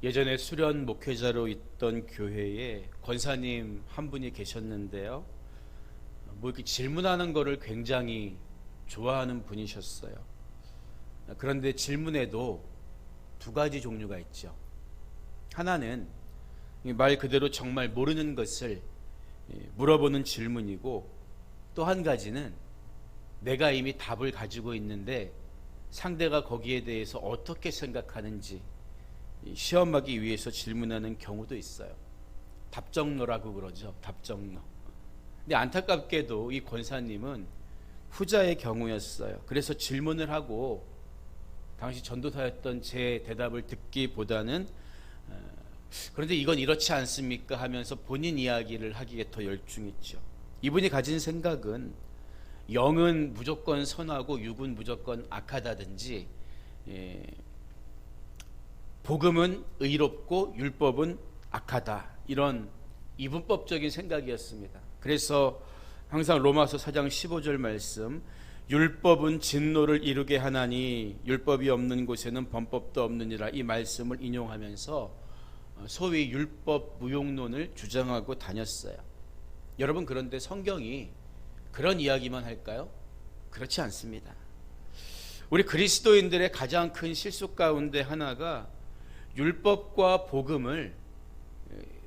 예전에 수련 목회자로 있던 교회에 권사님 한 분이 계셨는데요. 뭐 이렇게 질문하는 거를 굉장히 좋아하는 분이셨어요. 그런데 질문에도 두 가지 종류가 있죠. 하나는 말 그대로 정말 모르는 것을 물어보는 질문이고, 또 한 가지는 내가 이미 답을 가지고 있는데 상대가 거기에 대해서 어떻게 생각하는지 시험하기 위해서 질문하는 경우도 있어요. 답정너라고 그러죠. 답정너. 근데 안타깝게도 이 권사님은 후자의 경우였어요. 그래서 질문을 하고 당시 전도사였던 제 대답을 듣기보다는 그런데 이건 이렇지 않습니까 하면서 본인 이야기를 하기에 더 열중했죠. 이분이 가진 생각은 영은 무조건 선하고 육은 무조건 악하다든지, 복음은 의롭고 율법은 악하다, 이런 이분법적인 생각이었습니다. 그래서 항상 로마서 4장 15절 말씀, 율법은 진노를 이루게 하나니 율법이 없는 곳에는 범법도 없느니라, 이 말씀을 인용하면서 소위 율법 무용론을 주장하고 다녔어요. 여러분, 그런데 성경이 그런 이야기만 할까요? 그렇지 않습니다. 우리 그리스도인들의 가장 큰 실수 가운데 하나가 율법과 복음을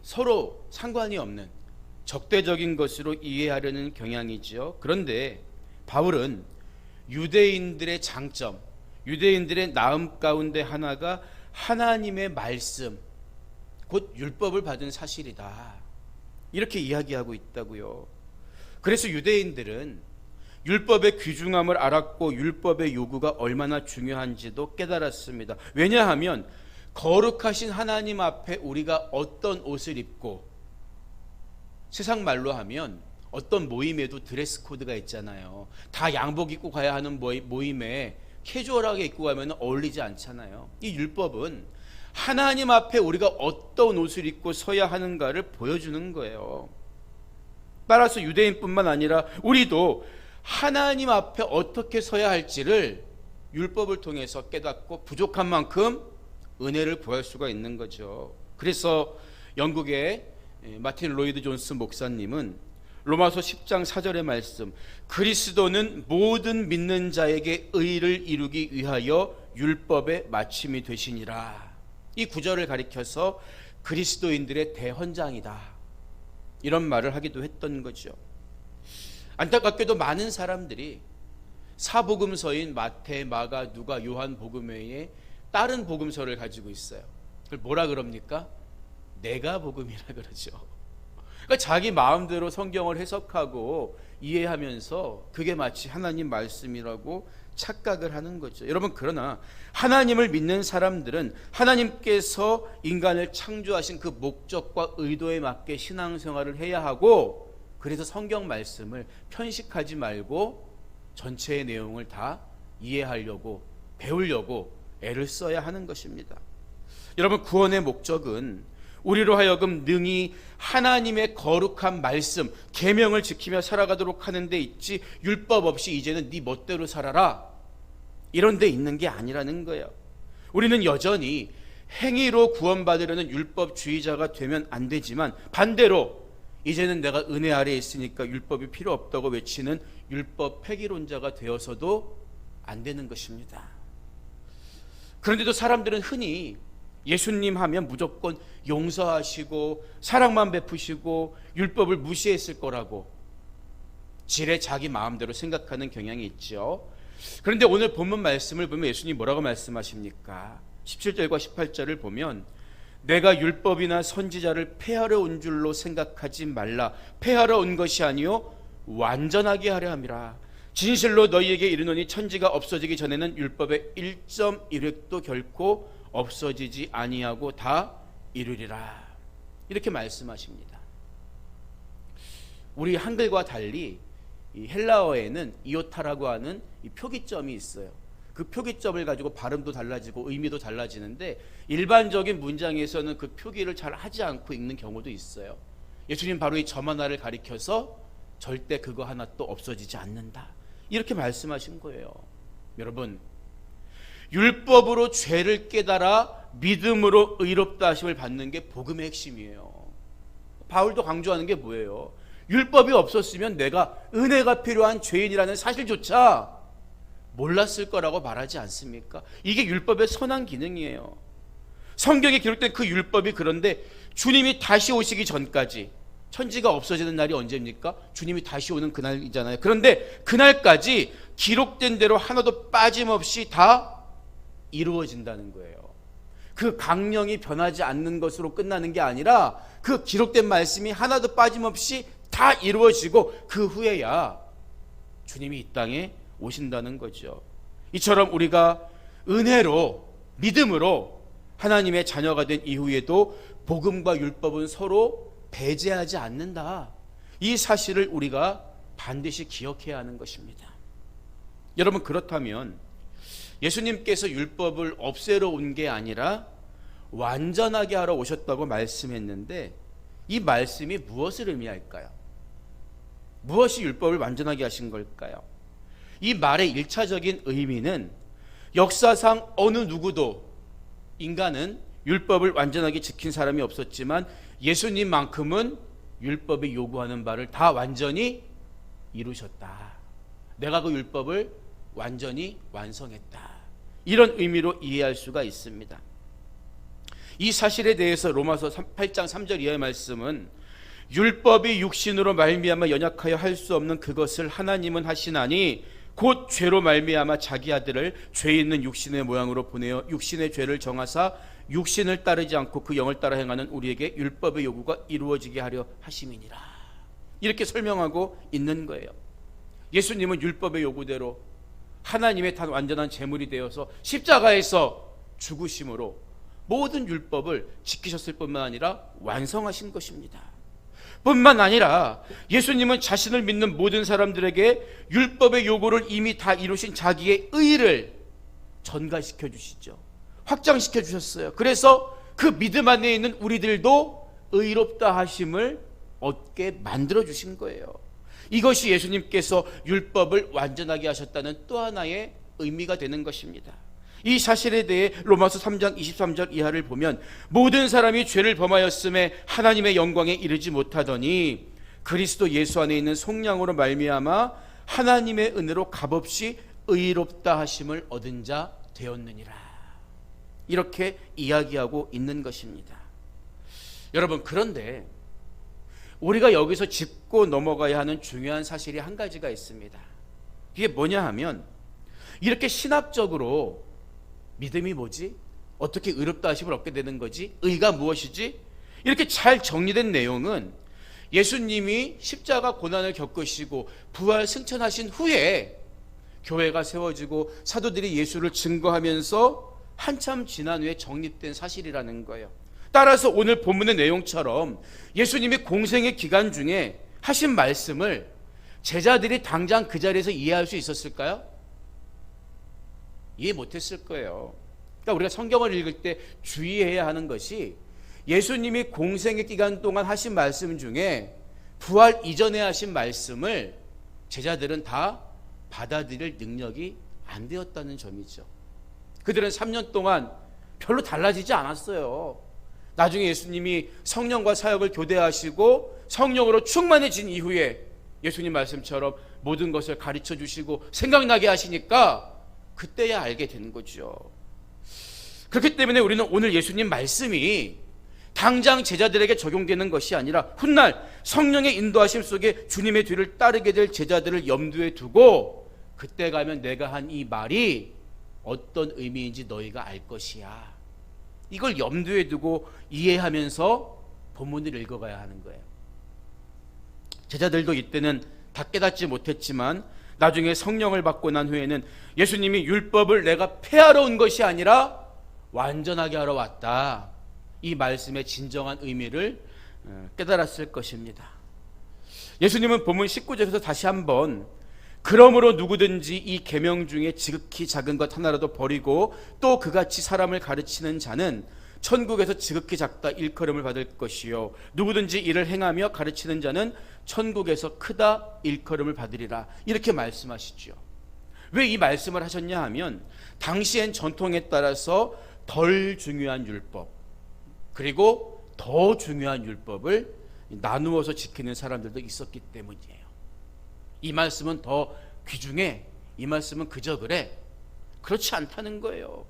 서로 상관이 없는 적대적인 것으로 이해하려는 경향이죠. 그런데 바울은 유대인들의 장점, 유대인들의 나음 가운데 하나가 하나님의 말씀, 곧 율법을 받은 사실이다, 이렇게 이야기하고 있다고요. 그래서 유대인들은 율법의 귀중함을 알았고 율법의 요구가 얼마나 중요한지도 깨달았습니다. 왜냐하면 거룩하신 하나님 앞에 우리가 어떤 옷을 입고, 세상 말로 하면 어떤 모임에도 드레스 코드가 있잖아요. 다 양복 입고 가야 하는 모임에 캐주얼하게 입고 가면 어울리지 않잖아요. 이 율법은 하나님 앞에 우리가 어떤 옷을 입고 서야 하는가를 보여주는 거예요. 따라서 유대인뿐만 아니라 우리도 하나님 앞에 어떻게 서야 할지를 율법을 통해서 깨닫고 부족한 만큼 은혜를 구할 수가 있는 거죠. 그래서 영국의 마틴 로이드 존스 목사님은 로마서 10장 4절의 말씀, 그리스도는 모든 믿는 자에게 의를 이루기 위하여 율법의 마침이 되시니라, 이 구절을 가리켜서 그리스도인들의 대헌장이다, 이런 말을 하기도 했던 거죠. 안타깝게도 많은 사람들이 사복음서인 마태, 마가, 누가, 요한 복음 외에 다른 복음서를 가지고 있어요. 그걸 뭐라 그럽니까? 내가 복음이라 그러죠. 그러니까 자기 마음대로 성경을 해석하고 이해하면서 그게 마치 하나님 말씀이라고 착각을 하는 거죠. 여러분, 그러나 하나님을 믿는 사람들은 하나님께서 인간을 창조하신 그 목적과 의도에 맞게 신앙생활을 해야 하고, 그래서 성경 말씀을 편식하지 말고 전체의 내용을 다 이해하려고, 배우려고 애를 써야 하는 것입니다. 여러분, 구원의 목적은 우리로 하여금 능히 하나님의 거룩한 말씀, 계명을 지키며 살아가도록 하는 데 있지, 율법 없이 이제는 네 멋대로 살아라, 이런 데 있는 게 아니라는 거예요. 우리는 여전히 행위로 구원받으려는 율법주의자가 되면 안 되지만, 반대로 이제는 내가 은혜 아래에 있으니까 율법이 필요 없다고 외치는 율법 폐기론자가 되어서도 안 되는 것입니다. 그런데도 사람들은 흔히 예수님 하면 무조건 용서하시고 사랑만 베푸시고 율법을 무시했을 거라고 지레 자기 마음대로 생각하는 경향이 있죠. 그런데 오늘 본문 말씀을 보면 예수님 뭐라고 말씀하십니까? 17절과 18절을 보면, 내가 율법이나 선지자를 폐하러 온 줄로 생각하지 말라. 폐하러 온 것이 아니요 완전하게 하려 함이라. 진실로 너희에게 이르노니 천지가 없어지기 전에는 율법의 1.1획도 결코 없어지지 아니하고 다 이루리라, 이렇게 말씀하십니다. 우리 한글과 달리 이 헬라어에는 이오타라고 하는 이 표기점이 있어요. 그 표기점을 가지고 발음도 달라지고 의미도 달라지는데 일반적인 문장에서는 그 표기를 잘 하지 않고 읽는 경우도 있어요. 예수님 바로 이 점 하나를 가리켜서 절대 그거 하나 또 없어지지 않는다, 이렇게 말씀하신 거예요. 여러분, 율법으로 죄를 깨달아 믿음으로 의롭다 하심을 받는 게 복음의 핵심이에요. 바울도 강조하는 게 뭐예요? 율법이 없었으면 내가 은혜가 필요한 죄인이라는 사실조차 몰랐을 거라고 말하지 않습니까? 이게 율법의 선한 기능이에요. 성경에 기록된 그 율법이 그런데 주님이 다시 오시기 전까지, 천지가 없어지는 날이 언제입니까? 주님이 다시 오는 그날이잖아요. 그런데 그날까지 기록된 대로 하나도 빠짐없이 다 이루어진다는 거예요. 그 강령이 변하지 않는 것으로 끝나는 게 아니라 그 기록된 말씀이 하나도 빠짐없이 다 이루어지고 그 후에야 주님이 이 땅에 오신다는 거죠. 이처럼 우리가 은혜로, 믿음으로 하나님의 자녀가 된 이후에도 복음과 율법은 서로 배제하지 않는다, 이 사실을 우리가 반드시 기억해야 하는 것입니다. 여러분, 그렇다면 예수님께서 율법을 없애러 온 게 아니라 완전하게 하러 오셨다고 말씀했는데 이 말씀이 무엇을 의미할까요? 무엇이 율법을 완전하게 하신 걸까요? 이 말의 1차적인 의미는 역사상 어느 누구도, 인간은 율법을 완전하게 지킨 사람이 없었지만 예수님만큼은 율법이 요구하는 바를 다 완전히 이루셨다. 내가 그 율법을 완전히 완성했다, 이런 의미로 이해할 수가 있습니다. 이 사실에 대해서 로마서 8장 3절 이하의 말씀은 율법이 육신으로 말미암아 연약하여 할 수 없는 그것을 하나님은 하시나니 곧 죄로 말미암아 자기 아들을 죄 있는 육신의 모양으로 보내어 육신의 죄를 정하사 육신을 따르지 않고 그 영을 따라 행하는 우리에게 율법의 요구가 이루어지게 하려 하심이니라, 이렇게 설명하고 있는 거예요. 예수님은 율법의 요구대로 하나님의 완전한 제물이 되어서 십자가에서 죽으심으로 모든 율법을 지키셨을 뿐만 아니라 완성하신 것입니다. 뿐만 아니라 예수님은 자신을 믿는 모든 사람들에게 율법의 요구를 이미 다 이루신 자기의 의를 전가시켜 주시죠. 확장시켜 주셨어요. 그래서 그 믿음 안에 있는 우리들도 의롭다 하심을 얻게 만들어 주신 거예요. 이것이 예수님께서 율법을 완전하게 하셨다는 또 하나의 의미가 되는 것입니다. 이 사실에 대해 로마서 3장 23절 이하를 보면 모든 사람이 죄를 범하였음에 하나님의 영광에 이르지 못하더니 그리스도 예수 안에 있는 속량으로 말미암아 하나님의 은혜로 값없이 의롭다 하심을 얻은 자 되었느니라, 이렇게 이야기하고 있는 것입니다. 여러분, 그런데 우리가 여기서 짚고 넘어가야 하는 중요한 사실이 한 가지가 있습니다. 이게 뭐냐 하면, 이렇게 신학적으로 믿음이 뭐지? 어떻게 의롭다 하심을 얻게 되는 거지? 의가 무엇이지? 이렇게 잘 정리된 내용은 예수님이 십자가 고난을 겪으시고 부활 승천하신 후에 교회가 세워지고 사도들이 예수를 증거하면서 한참 지난 후에 정립된 사실이라는 거예요. 따라서 오늘 본문의 내용처럼 예수님이 공생의 기간 중에 하신 말씀을 제자들이 당장 그 자리에서 이해할 수 있었을까요? 이해 못했을 거예요. 그러니까 우리가 성경을 읽을 때 주의해야 하는 것이 예수님이 공생의 기간 동안 하신 말씀 중에 부활 이전에 하신 말씀을 제자들은 다 받아들일 능력이 안 되었다는 점이죠. 그들은 3년 동안 별로 달라지지 않았어요. 나중에 예수님이 성령과 사역을 교대하시고 성령으로 충만해진 이후에 예수님 말씀처럼 모든 것을 가르쳐 주시고 생각나게 하시니까 그때야 알게 된 거죠. 그렇기 때문에 우리는 오늘 예수님 말씀이 당장 제자들에게 적용되는 것이 아니라 훗날 성령의 인도하심 속에 주님의 뒤를 따르게 될 제자들을 염두에 두고 그때 가면 내가 한 이 말이 어떤 의미인지 너희가 알 것이야, 이걸 염두에 두고 이해하면서 본문을 읽어가야 하는 거예요. 제자들도 이때는 다 깨닫지 못했지만 나중에 성령을 받고 난 후에는 예수님이 율법을 내가 폐하러 온 것이 아니라 완전하게 하러 왔다, 이 말씀의 진정한 의미를 깨달았을 것입니다. 예수님은 본문 19절에서 다시 한번 그러므로 누구든지 이 계명 중에 지극히 작은 것 하나라도 버리고 또 그같이 사람을 가르치는 자는 천국에서 지극히 작다 일컬음을 받을 것이요 누구든지 이를 행하며 가르치는 자는 천국에서 크다 일컬음을 받으리라. 이렇게 말씀하시죠. 왜 이 말씀을 하셨냐 하면 당시엔 전통에 따라서 덜 중요한 율법 그리고 더 중요한 율법을 나누어서 지키는 사람들도 있었기 때문이에요. 이 말씀은 더 귀중해, 이 말씀은 그저 그래, 그렇지 않다는 거예요.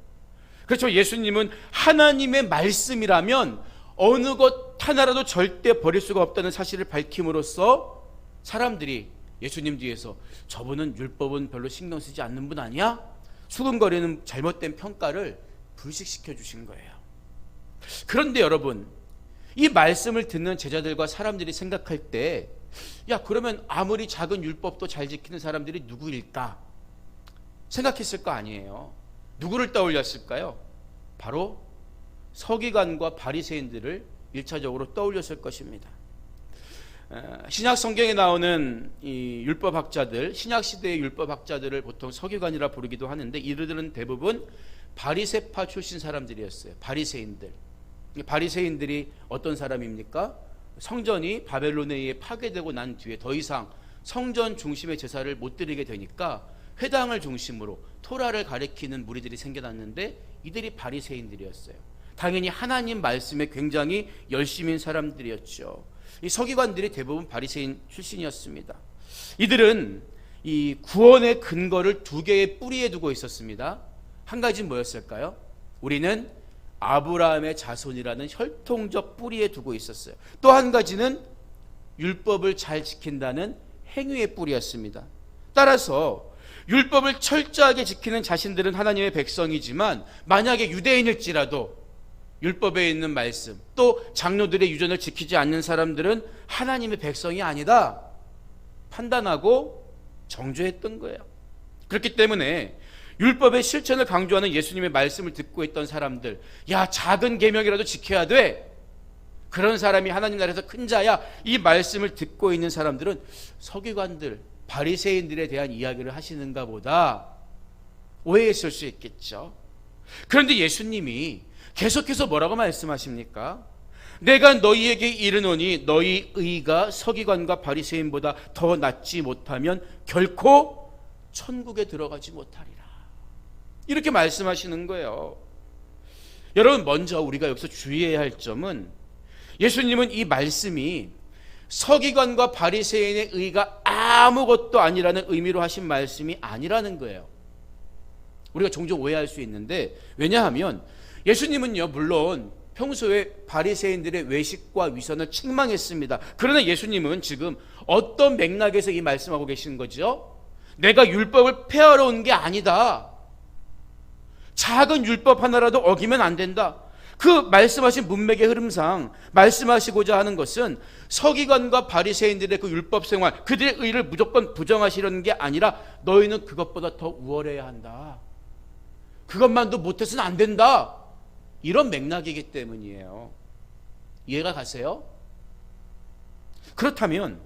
그렇죠. 예수님은 하나님의 말씀이라면 어느 것 하나라도 절대 버릴 수가 없다는 사실을 밝힘으로써 사람들이 예수님 뒤에서 저분은 율법은 별로 신경 쓰지 않는 분 아니야? 수근거리는 잘못된 평가를 불식시켜 주신 거예요. 그런데 여러분, 이 말씀을 듣는 제자들과 사람들이 생각할 때, 야, 그러면 아무리 작은 율법도 잘 지키는 사람들이 누구일까? 생각했을 거 아니에요. 누구를 떠올렸을까요? 바로 서기관과 바리새인들을 1차적으로 떠올렸을 것입니다. 신약 성경에 나오는 이 율법학자들, 신약 시대의 율법학자들을 보통 서기관이라 부르기도 하는데 이들은 대부분 바리새파 출신 사람들이었어요. 바리새인들. 바리새인들이 어떤 사람입니까? 성전이 바벨론에 의해 파괴되고 난 뒤에 더 이상 성전 중심의 제사를 못 드리게 되니까 회당을 중심으로 토라를 가리키는 무리들이 생겨났는데 이들이 바리새인들이었어요. 당연히 하나님 말씀에 굉장히 열심인 사람들이었죠. 이 서기관들이 대부분 바리새인 출신이었습니다. 이들은 이 구원의 근거를 두 개의 뿌리에 두고 있었습니다. 한 가지는 뭐였을까요? 우리는 아브라함의 자손이라는 혈통적 뿌리에 두고 있었어요. 또 한 가지는 율법을 잘 지킨다는 행위의 뿌리였습니다. 따라서 율법을 철저하게 지키는 자신들은 하나님의 백성이지만 만약에 유대인일지라도 율법에 있는 말씀 또 장로들의 유전을 지키지 않는 사람들은 하나님의 백성이 아니다 판단하고 정죄했던 거예요. 그렇기 때문에 율법의 실천을 강조하는 예수님의 말씀을 듣고 있던 사람들, 야, 작은 계명이라도 지켜야 돼, 그런 사람이 하나님 나라에서 큰 자야, 이 말씀을 듣고 있는 사람들은 서기관들, 바리새인들에 대한 이야기를 하시는가 보다 오해했을 수 있겠죠. 그런데 예수님이 계속해서 뭐라고 말씀하십니까? 내가 너희에게 이르노니 너희 의가 서기관과 바리새인보다 더 낫지 못하면 결코 천국에 들어가지 못하리라. 이렇게 말씀하시는 거예요. 여러분, 먼저 우리가 여기서 주의해야 할 점은 예수님은 이 말씀이 서기관과 바리새인의 의가 아무것도 아니라는 의미로 하신 말씀이 아니라는 거예요. 우리가 종종 오해할 수 있는데, 왜냐하면 예수님은요, 물론 평소에 바리새인들의 외식과 위선을 책망했습니다. 그러나 예수님은 지금 어떤 맥락에서 이 말씀하고 계시는 거죠? 내가 율법을 폐하러 온 게 아니다. 작은 율법 하나라도 어기면 안 된다. 그 말씀하신 문맥의 흐름상 말씀하시고자 하는 것은 서기관과 바리새인들의 그 율법 생활, 그들의 의를 무조건 부정하시려는 게 아니라 너희는 그것보다 더 우월해야 한다. 그것만도 못해서는 안 된다. 이런 맥락이기 때문이에요. 이해가 가세요? 그렇다면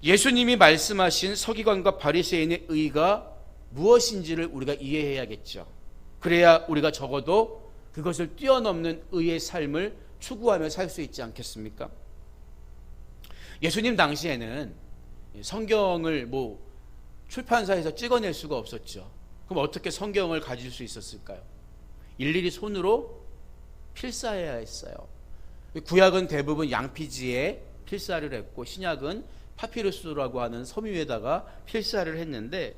예수님이 말씀하신 서기관과 바리새인의 의가 무엇인지를 우리가 이해해야겠죠. 그래야 우리가 적어도 그것을 뛰어넘는 의의 삶을 추구하며 살 수 있지 않겠습니까? 예수님 당시에는 성경을 출판사에서 찍어낼 수가 없었죠. 그럼 어떻게 성경을 가질 수 있었을까요? 일일이 손으로 필사해야 했어요. 구약은 대부분 양피지에 필사를 했고 신약은 파피루스라고 하는 섬 위에다가 필사를 했는데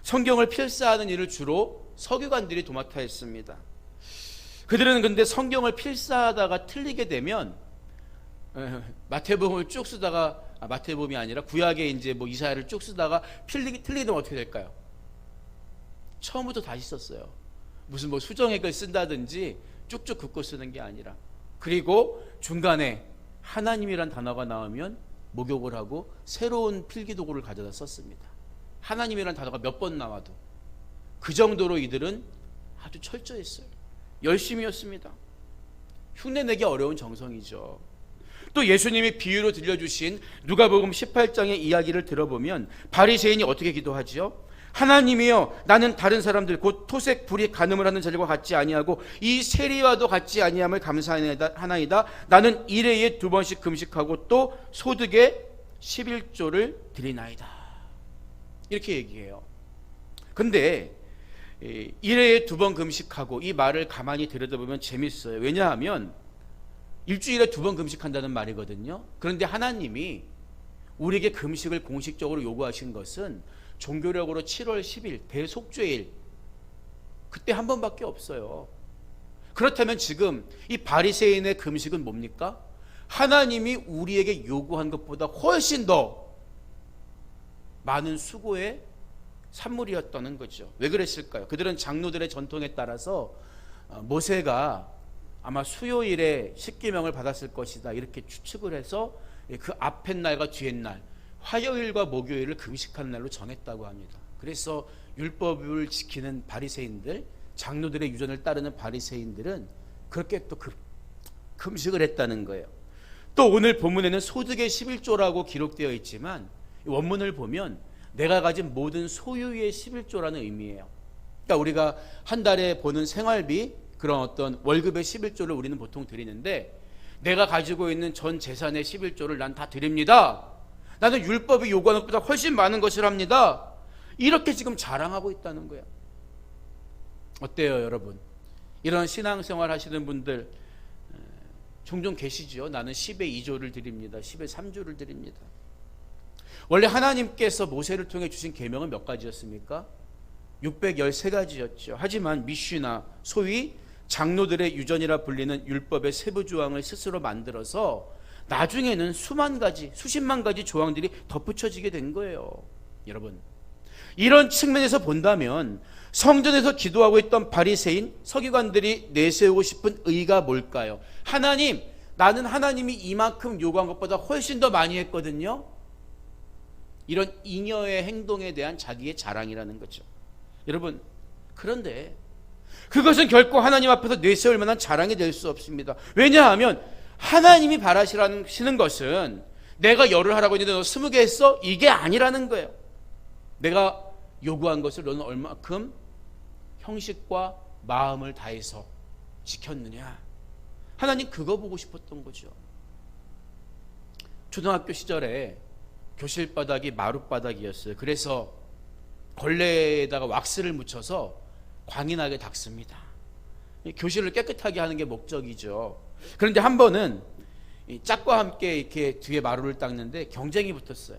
성경을 필사하는 일을 주로 서기관들이 도맡아 했습니다. 그들은 근데 성경을 필사하다가 틀리게 되면 마태복음을 쭉 쓰다가 마태복음이 아니라 구약에 이제 이사야를 쭉 쓰다가 틀리면 어떻게 될까요? 처음부터 다시 썼어요. 무슨 수정액을 쓴다든지 쭉쭉 긋고 쓰는 게 아니라. 그리고 중간에 하나님이란 단어가 나오면 목욕을 하고 새로운 필기도구를 가져다 썼습니다. 하나님이란 단어가 몇 번 나와도. 그 정도로 이들은 아주 철저했어요. 열심히였습니다. 흉내내기 어려운 정성이죠. 또 예수님이 비유로 들려주신 누가복음 18장의 이야기를 들어보면 바리새인이 어떻게 기도하지요? 하나님이여, 나는 다른 사람들 곧 토색 불이 간음을 하는 자들과 같지 아니하고 이 세리와도 같지 아니함을 감사하나이다. 나는 일회에 2번씩 금식하고 또 소득의 11조를 드리나이다. 이렇게 얘기해요. 근데 일회에 2번 금식하고 이 말을 가만히 들여다보면 재밌어요. 왜냐하면 일주일에 2번 금식한다는 말이거든요. 그런데 하나님이 우리에게 금식을 공식적으로 요구하신 것은 종교력으로 7월 10일 대속죄일, 그때 한 번밖에 없어요. 그렇다면 지금 이 바리새인의 금식은 뭡니까? 하나님이 우리에게 요구한 것보다 훨씬 더 많은 수고의 산물이었다는 거죠. 왜 그랬을까요? 그들은 장로들의 전통에 따라서 모세가 아마 수요일에 십계명을 받았을 것이다 이렇게 추측을 해서 그 앞의 날과 뒤의 날, 화요일과 목요일을 금식하는 날로 정했다고 합니다. 그래서 율법을 지키는 바리새인들, 장로들의 유전을 따르는 바리새인들은 그렇게 또 금식을 했다는 거예요. 또 오늘 본문에는 소득의 11조라고 기록되어 있지만 원문을 보면 내가 가진 모든 소유의 11조라는 의미예요. 그러니까 우리가 한 달에 보는 생활비, 그런 어떤 월급의 11조를 우리는 보통 드리는데, 내가 가지고 있는 전 재산의 11조를 난 다 드립니다. 나는 율법이 요구하는 것보다 훨씬 많은 것을 합니다. 이렇게 지금 자랑하고 있다는 거예요. 어때요, 여러분? 이런 신앙생활 하시는 분들 종종 계시죠. 나는 10의 2조를 드립니다. 10의 3조를 드립니다. 원래 하나님께서 모세를 통해 주신 계명은 몇 가지였습니까? 613가지였죠. 하지만 미슈나, 소위 장로들의 유전이라 불리는 율법의 세부 조항을 스스로 만들어서 나중에는 수만 가지, 수십만 가지 조항들이 덧붙여지게 된 거예요. 여러분, 이런 측면에서 본다면 성전에서 기도하고 있던 바리새인, 서기관들이 내세우고 싶은 의가 뭘까요? 하나님, 나는 하나님이 이만큼 요구한 것보다 훨씬 더 많이 했거든요. 이런 잉여의 행동에 대한 자기의 자랑이라는 거죠. 여러분, 그런데 그것은 결코 하나님 앞에서 내세울 만한 자랑이 될 수 없습니다. 왜냐하면 하나님이 바라시는 것은 내가 열을 하라고 했는데 너 20개 했어? 이게 아니라는 거예요. 내가 요구한 것을 너는 얼마큼 형식과 마음을 다해서 지켰느냐. 하나님 그거 보고 싶었던 거죠. 초등학교 시절에 교실 바닥이 마룻바닥이었어요. 그래서 걸레에다가 왁스를 묻혀서 광이 나게 닦습니다. 교실을 깨끗하게 하는 게 목적이죠. 그런데 한 번은 짝과 함께 이렇게 뒤에 마루를 닦는데 경쟁이 붙었어요.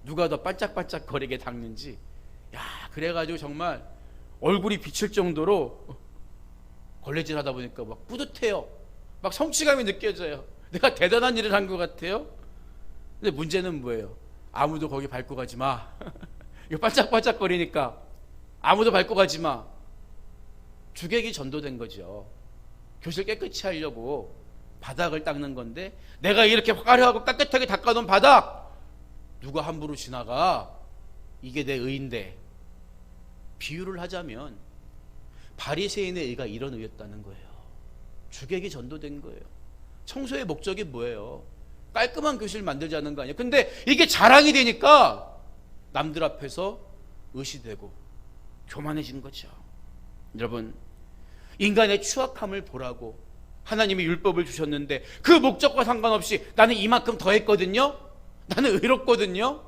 누가 더 반짝반짝 거리게 닦는지. 야, 그래가지고 정말 얼굴이 비칠 정도로 걸레질 하다 보니까 막 뿌듯해요. 막 성취감이 느껴져요. 내가 대단한 일을 한 것 같아요. 근데 문제는 뭐예요? 아무도 거기 밟고 가지 마. 이거 반짝반짝거리니까 아무도 밟고 가지 마. 주객이 전도된 거죠. 교실 깨끗이 하려고 바닥을 닦는 건데 내가 이렇게 화려하고 깨끗하게 닦아놓은 바닥 누가 함부로 지나가. 이게 내 의인데. 비유를 하자면 바리새인의 의가 이런 의였다는 거예요. 주객이 전도된 거예요. 청소의 목적이 뭐예요? 깔끔한 교실 만들자는 거 아니에요. 근데 이게 자랑이 되니까 남들 앞에서 의시되고 교만해진 거죠. 여러분, 인간의 추악함을 보라고 하나님이 율법을 주셨는데 그 목적과 상관없이 나는 이만큼 더 했거든요. 나는 의롭거든요.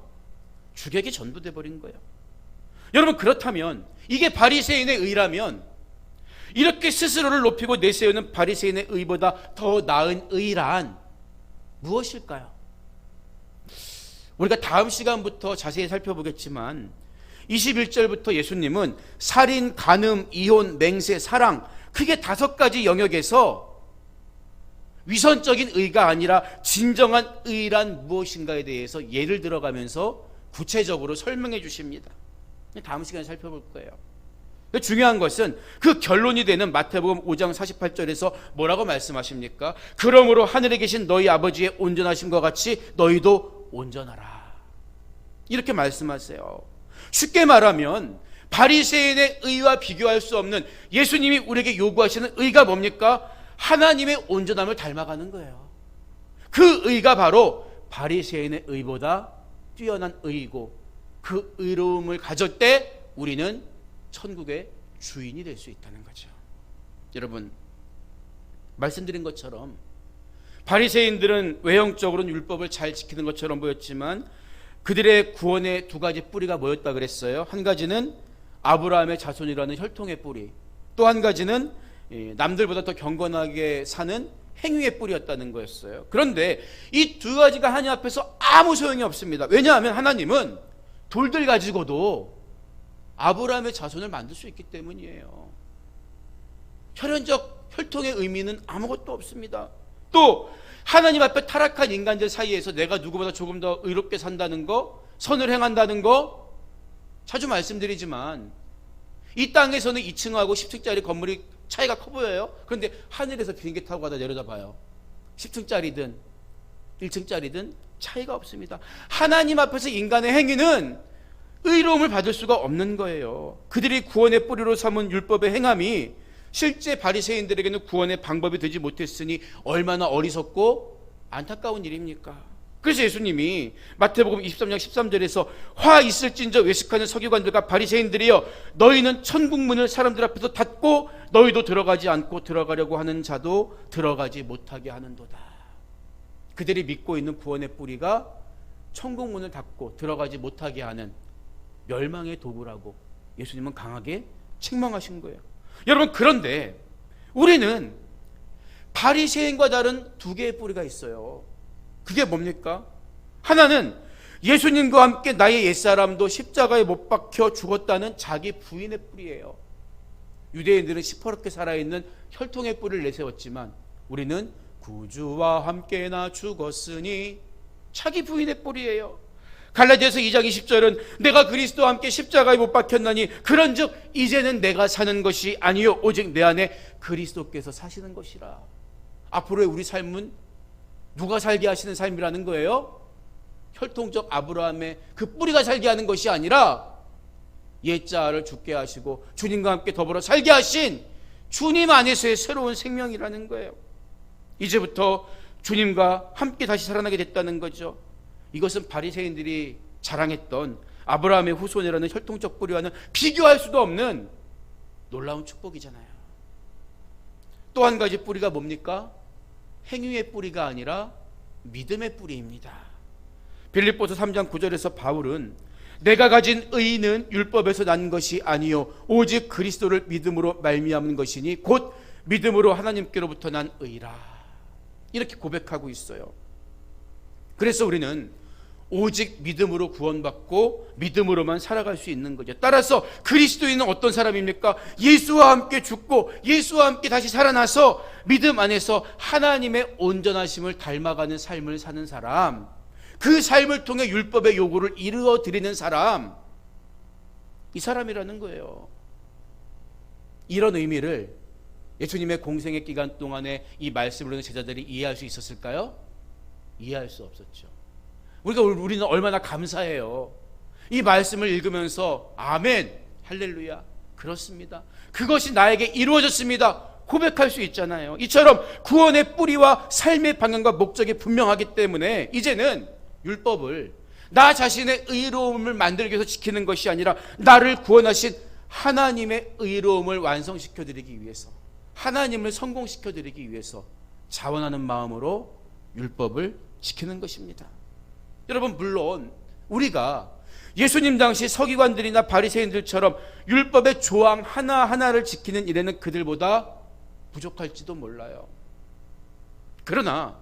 주객이 전도돼 버린 거예요. 여러분, 그렇다면 이게 바리새인의 의라면 이렇게 스스로를 높이고 내세우는 바리새인의 의보다 더 나은 의란 무엇일까요? 우리가 다음 시간부터 자세히 살펴보겠지만 21절부터 예수님은 살인, 간음, 이혼, 맹세, 사랑, 크게 5가지 영역에서 위선적인 의가 아니라 진정한 의란 무엇인가에 대해서 예를 들어가면서 구체적으로 설명해 주십니다. 다음 시간에 살펴볼 거예요. 중요한 것은 그 결론이 되는 마태복음 5장 48절에서 뭐라고 말씀하십니까? 그러므로 하늘에 계신 너희 아버지의 온전하심과 같이 너희도 온전하라. 이렇게 말씀하세요. 쉽게 말하면 바리새인의 의와 비교할 수 없는 예수님이 우리에게 요구하시는 의가 뭡니까? 하나님의 온전함을 닮아가는 거예요. 그 의가 바로 바리새인의 의보다 뛰어난 의이고, 그 의로움을 가질 때 우리는 천국의 주인이 될 수 있다는 거죠. 여러분, 말씀드린 것처럼 바리새인들은 외형적으로는 율법을 잘 지키는 것처럼 보였지만 그들의 구원의 두 가지 뿌리가 뭐였다 그랬어요? 한 가지는 아브라함의 자손이라는 혈통의 뿌리, 또 한 가지는 남들보다 더 경건하게 사는 행위의 뿌리였다는 거였어요. 그런데 이 두 가지가 하나님 앞에서 아무 소용이 없습니다. 왜냐하면 하나님은 돌들 가지고도 아브라함의 자손을 만들 수 있기 때문이에요. 혈연적 혈통의 의미는 아무것도 없습니다. 또 하나님 앞에 타락한 인간들 사이에서 내가 누구보다 조금 더 의롭게 산다는 거, 선을 행한다는 거, 자주 말씀드리지만 이 땅에서는 2층하고 10층짜리 건물이 차이가 커 보여요. 그런데 하늘에서 비행기 타고 가다 내려다 봐요. 10층짜리든 1층짜리든 차이가 없습니다. 하나님 앞에서 인간의 행위는 의로움을 받을 수가 없는 거예요. 그들이 구원의 뿌리로 삼은 율법의 행함이 실제 바리새인들에게는 구원의 방법이 되지 못했으니 얼마나 어리석고 안타까운 일입니까? 그래서 예수님이 마태복음 23장 13절에서 화 있을진저 외식하는 서기관들과 바리새인들이여, 너희는 천국 문을 사람들 앞에서 닫고 너희도 들어가지 않고 들어가려고 하는 자도 들어가지 못하게 하는도다. 그들이 믿고 있는 구원의 뿌리가 천국 문을 닫고 들어가지 못하게 하는 멸망의 도구라고 예수님은 강하게 책망하신 거예요. 여러분, 그런데 우리는 바리새인과 다른 두 개의 뿌리가 있어요. 그게 뭡니까? 하나는 예수님과 함께 나의 옛사람도 십자가에 못 박혀 죽었다는 자기 부인의 뿌리예요. 유대인들은 시퍼렇게 살아있는 혈통의 뿌리를 내세웠지만 우리는 구주와 함께 나 죽었으니, 자기 부인의 뿌리예요. 갈라디아서 2장 20절은 내가 그리스도와 함께 십자가에 못 박혔나니 그런즉 이제는 내가 사는 것이 아니요 오직 내 안에 그리스도께서 사시는 것이라. 앞으로의 우리 삶은 누가 살게 하시는 삶이라는 거예요? 혈통적 아브라함의 그 뿌리가 살게 하는 것이 아니라 옛자를 죽게 하시고 주님과 함께 더불어 살게 하신 주님 안에서의 새로운 생명이라는 거예요. 이제부터 주님과 함께 다시 살아나게 됐다는 거죠. 이것은 바리새인들이 자랑했던 아브라함의 후손이라는 혈통적 뿌리와는 비교할 수도 없는 놀라운 축복이잖아요. 또 한 가지 뿌리가 뭡니까? 행위의 뿌리가 아니라 믿음의 뿌리입니다. 빌립보서 3장 9절에서 바울은 내가 가진 의는 율법에서 난 것이 아니요 오직 그리스도를 믿음으로 말미암은 것이니 곧 믿음으로 하나님께로부터 난 의라, 이렇게 고백하고 있어요. 그래서 우리는 오직 믿음으로 구원받고 믿음으로만 살아갈 수 있는 거죠. 따라서 그리스도인은 어떤 사람입니까? 예수와 함께 죽고 예수와 함께 다시 살아나서 믿음 안에서 하나님의 온전하심을 닮아가는 삶을 사는 사람, 그 삶을 통해 율법의 요구를 이루어 드리는 사람, 이 사람이라는 거예요. 이런 의미를 예수님의 공생의 기간 동안에 이 말씀을 듣는 제자들이 이해할 수 있었을까요? 이해할 수 없었죠. 우리는 얼마나 감사해요. 이 말씀을 읽으면서 아멘, 할렐루야, 그렇습니다, 그것이 나에게 이루어졌습니다 고백할 수 있잖아요. 이처럼 구원의 뿌리와 삶의 방향과 목적이 분명하기 때문에 이제는 율법을 나 자신의 의로움을 만들기 위해서 지키는 것이 아니라 나를 구원하신 하나님의 의로움을 완성시켜드리기 위해서, 하나님을 성공시켜드리기 위해서 자원하는 마음으로 율법을 지키는 것입니다. 여러분, 물론 우리가 예수님 당시 서기관들이나 바리새인들처럼 율법의 조항 하나하나를 지키는 일에는 그들보다 부족할지도 몰라요. 그러나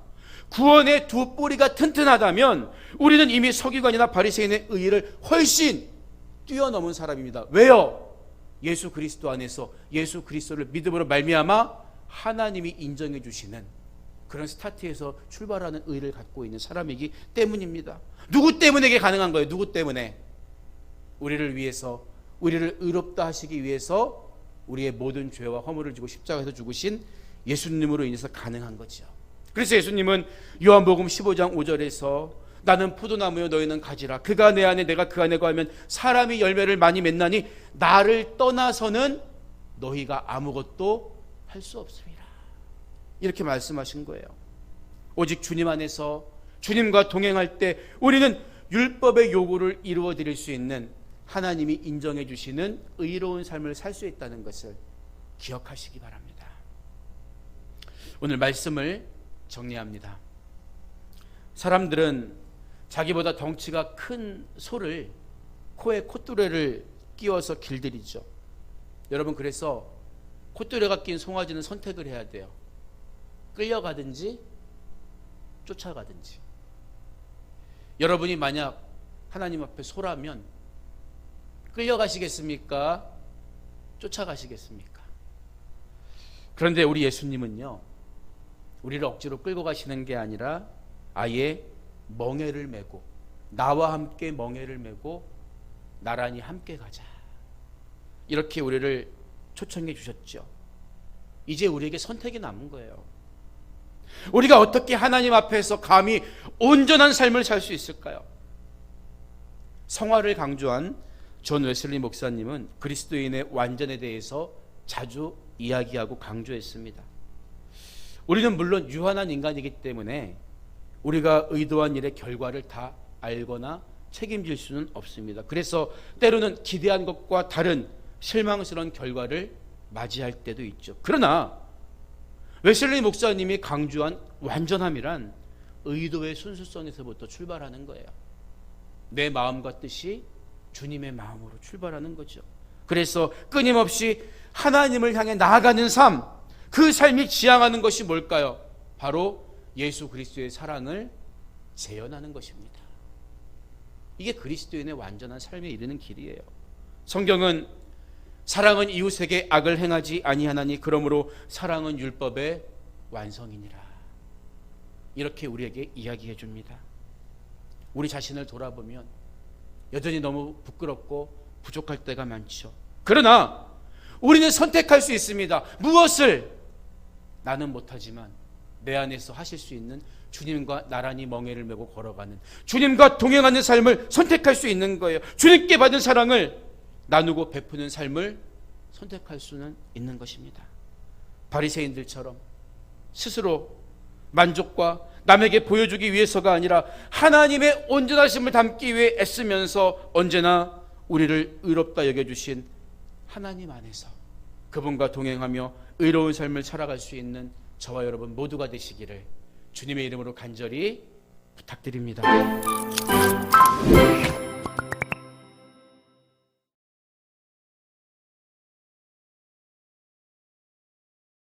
구원의 두 뿌리가 튼튼하다면 우리는 이미 서기관이나 바리새인의 의의를 훨씬 뛰어넘은 사람입니다. 왜요? 예수 그리스도 안에서 예수 그리스도를 믿음으로 말미암아 하나님이 인정해 주시는 그런 스타트에서 출발하는 의를 갖고 있는 사람이기 때문입니다. 누구 때문에 이게 가능한 거예요? 누구 때문에? 우리를 위해서, 우리를 의롭다 하시기 위해서 우리의 모든 죄와 허물을 지고 십자가에서 죽으신 예수님으로 인해서 가능한 거죠. 그래서 예수님은 요한복음 15장 5절에서 나는 포도나무요 너희는 가지라, 그가 내 안에 내가 그 안에 거하면 사람이 열매를 많이 맺나니 나를 떠나서는 너희가 아무것도 할 수 없습니다, 이렇게 말씀하신 거예요. 오직 주님 안에서 주님과 동행할 때 우리는 율법의 요구를 이루어 드릴 수 있는 하나님이 인정해 주시는 의로운 삶을 살 수 있다는 것을 기억하시기 바랍니다. 오늘 말씀을 정리합니다. 사람들은 자기보다 덩치가 큰 소를 코에 콧뚜레를 끼워서 길들이죠. 여러분, 그래서 콧뚜레가 낀 송아지는 선택을 해야 돼요. 끌려가든지 쫓아가든지. 여러분이 만약 하나님 앞에 소라면 끌려가시겠습니까? 쫓아가시겠습니까? 그런데 우리 예수님은요, 우리를 억지로 끌고 가시는 게 아니라 아예 멍에를 메고, 나와 함께 멍에를 메고 나란히 함께 가자, 이렇게 우리를 초청해 주셨죠. 이제 우리에게 선택이 남은 거예요. 우리가 어떻게 하나님 앞에서 감히 온전한 삶을 살 수 있을까요? 성화를 강조한 존 웨슬리 목사님은 그리스도인의 완전에 대해서 자주 이야기하고 강조했습니다. 우리는 물론 유한한 인간이기 때문에 우리가 의도한 일의 결과를 다 알거나 책임질 수는 없습니다. 그래서 때로는 기대한 것과 다른 실망스러운 결과를 맞이할 때도 있죠. 그러나 웨슬리 목사님이 강조한 완전함이란 의도의 순수성에서부터 출발하는 거예요. 내 마음과 뜻이 주님의 마음으로 출발하는 거죠. 그래서 끊임없이 하나님을 향해 나아가는 삶, 그 삶이 지향하는 것이 뭘까요? 바로 예수 그리스도의 사랑을 재현하는 것입니다. 이게 그리스도인의 완전한 삶에 이르는 길이에요. 성경은 사랑은 이웃에게 악을 행하지 아니하나니 그러므로 사랑은 율법의 완성이니라, 이렇게 우리에게 이야기해 줍니다. 우리 자신을 돌아보면 여전히 너무 부끄럽고 부족할 때가 많죠. 그러나 우리는 선택할 수 있습니다. 무엇을? 나는 못하지만 내 안에서 하실 수 있는 주님과 나란히 멍에를 메고 걸어가는, 주님과 동행하는 삶을 선택할 수 있는 거예요. 주님께 받은 사랑을 나누고 베푸는 삶을 선택할 수는 있는 것입니다. 바리새인들처럼 스스로 만족과 남에게 보여주기 위해서가 아니라 하나님의 온전하심을 담기 위해 애쓰면서 언제나 우리를 의롭다 여겨주신 하나님 안에서 그분과 동행하며 의로운 삶을 살아갈 수 있는 저와 여러분 모두가 되시기를 주님의 이름으로 간절히 부탁드립니다.